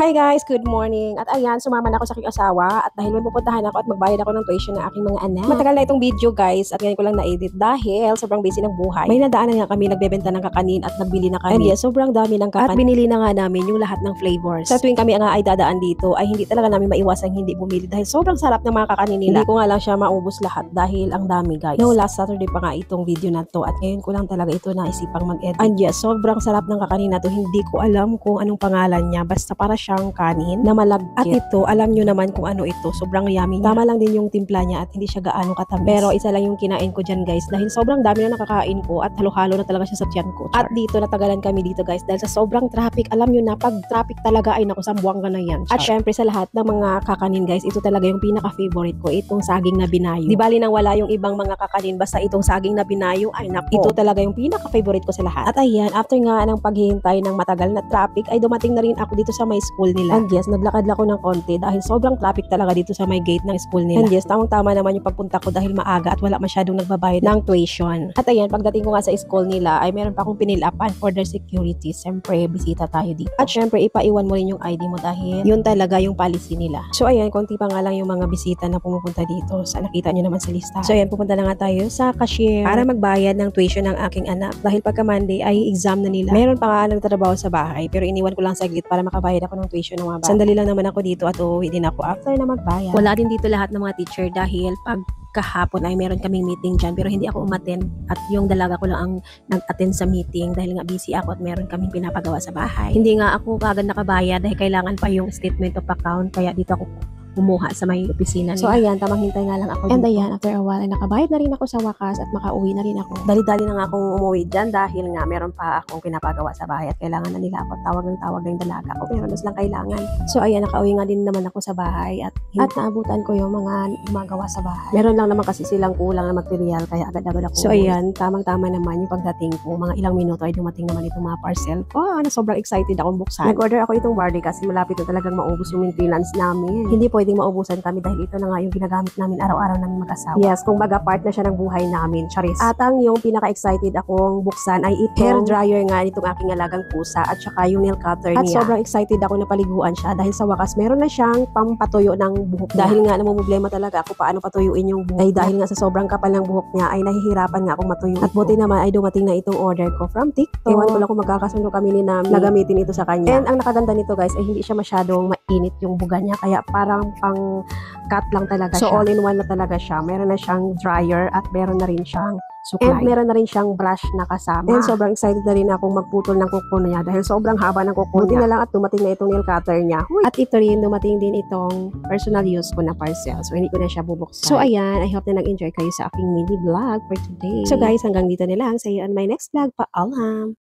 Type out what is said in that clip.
Hi guys, good morning. At ayan, sumama na ako sa aking asawa at dahil may pupuntahan ako at magbayad ako ng tuition ng aking mga anak. Matagal na itong video guys at ngayon ko lang na-edit dahil sobrang busy ng buhay. May nadaanan nga kami, nagbebenta ng kakanin at nagbili na kami. And yes, sobrang dami ng kakanin. At binili na nga namin yung lahat ng flavors. Sa tuwing kami nga ay dadaan dito ay hindi talaga namin maiwasang hindi bumili dahil sobrang sarap ng mga kakanin nila. Hindi ko nga lang siya maubos lahat dahil ang dami guys. No, last Saturday pa nga itong video na to at ngayon ko lang talaga ito naisipang mag-edit. And yes, sobrang sarap ng kakanin na to. Hindi ko alam kung anong pangalan niya. Basta para siyang kanin na malagkit. At ito, alam nyo naman kung ano ito. Sobrang yummy niya. Tama lang din yung timpla niya at hindi siya gaano katamis. Pero isa lang yung kinain ko dyan guys dahil sobrang dami na nakakain ko at halo-halo na talaga siya sa tiyan ko. At dito natagalan kami dito guys dahil sa sobrang traffic. Alam nyo na pag traffic talaga ay naku, sambuanga na yan. At syempre sa lahat ng mga kakanin guys, ito talaga yung pinaka-favorite ko. Itong saging na binayo. Di bali nang wala yung ibang mga kakanin basta itong saging na binayo ay naku. Ito talaga yung pinaka-favorite ko sa lahat. At ayan, after nga ng paghihintay ng matagal na traffic ay dumating na rin ako dito sa may school nila. And yes, naglakad ako ng konti dahil sobrang traffic talaga dito sa may gate ng school nila. And yes, tamang-tama naman yung pagpunta ko dahil maaga at wala masyadong nagbabayad ng tuition. At ayan, pagdating ko nga sa school nila ay meron pa akong pinilapan for their security. Siyempre, bisita tayo dito. At syempre, ipaiwan mo rin yung ID mo dahil yun talaga yung policy nila. So ayan, konti pa nga lang yung mga bisita na pumupunta dito. Sa nakita nyo naman sa lista. So ayan, pupunta na nga tayo sa cashier para magbayad ng tuition ng aking anak. Dahil pagka Monday ay exam na nila. Meron pa nga nagtatrabaho sa bahay pero iniwan ko lang saglit para makabayad ako ng tuition ng mga bata. Sandali lang naman ako dito at uuwi din ako after na magbayad. Wala din dito lahat ng mga teacher dahil pag kahapon ay meron kaming meeting dyan pero hindi ako umattend at yung dalaga ko lang ang nag-attend sa meeting dahil nga busy ako at meron kaming pinapagawa sa bahay. Hindi nga ako kagad nakabayad dahil kailangan pa yung statement of account kaya dito ako kumuha sa may opisina nila. So ayan, tamang hintay nga lang ako dito. And ayan, after a while, ay nakabayad na rin ako sa wakas at makauwi na rin ako. Dali-dali na nga akong umuwi dyan dahil nga meron pa akong pinapagawa sa bahay at kailangan na nila ako. Tawag ng dalaga ko pero mas lang kailangan. So ayan, nakauwi nga din naman ako sa bahay at naabutan ko yung mga gumagawa sa bahay. Meron lang naman kasi silang kulang na material kaya agad-agad ako. So ayan, tamang-tama naman yung pagdating ko. Mga ilang minuto ay dumating naman itong mga parcel. Oh, sobrang excited akong buksan. Nag-order ako itong barley kasi malapit na talagang maubos yung maintenance namin. Hindi pwedeng maubusan kami dahil ito na nga yung ginagamit namin araw-araw namin mag-asawa. Yes, kung baga part na siya ng buhay namin, charis. At ang yung pinaka-excited akong buksan ay ito, hair dryer nga nitong aking alagang pusa at saka yung nail cutter niya. At sobrang excited ako na paliguan siya dahil sa wakas meron na siyang pampatuyo ng buhok niya. Dahil nga namumblema talaga ako paano patuyuin yung buhok. Ay dahil nga sa sobrang kapal ng buhok niya ay nahihirapan nga akong matuyo. At buti naman ay dumating na itong order ko from TikTok. Ewan ko lang kung magkakasundo kami ni Nami na gamitin ito sa kanya. And ang nakaganda nito guys ay hindi siya masyadong mainit yung buga niya kaya parang pang cut lang talaga siya. So all in one na talaga siya. Meron na siyang dryer at meron na rin siyang suklay. And meron na rin siyang brush na kasama. And sobrang excited na rin akong magputol ng kuko niya dahil sobrang haba ng kuko niya. Buti na lang at dumating na itong nail cutter niya. At ito rin, dumating din itong personal use ko na parcel. So hindi ko na siya bubuksan. So ayan, I hope na nag-enjoy kayo sa aking mini vlog for today. So guys, hanggang dito na lang. See you on my next vlog. Paalam!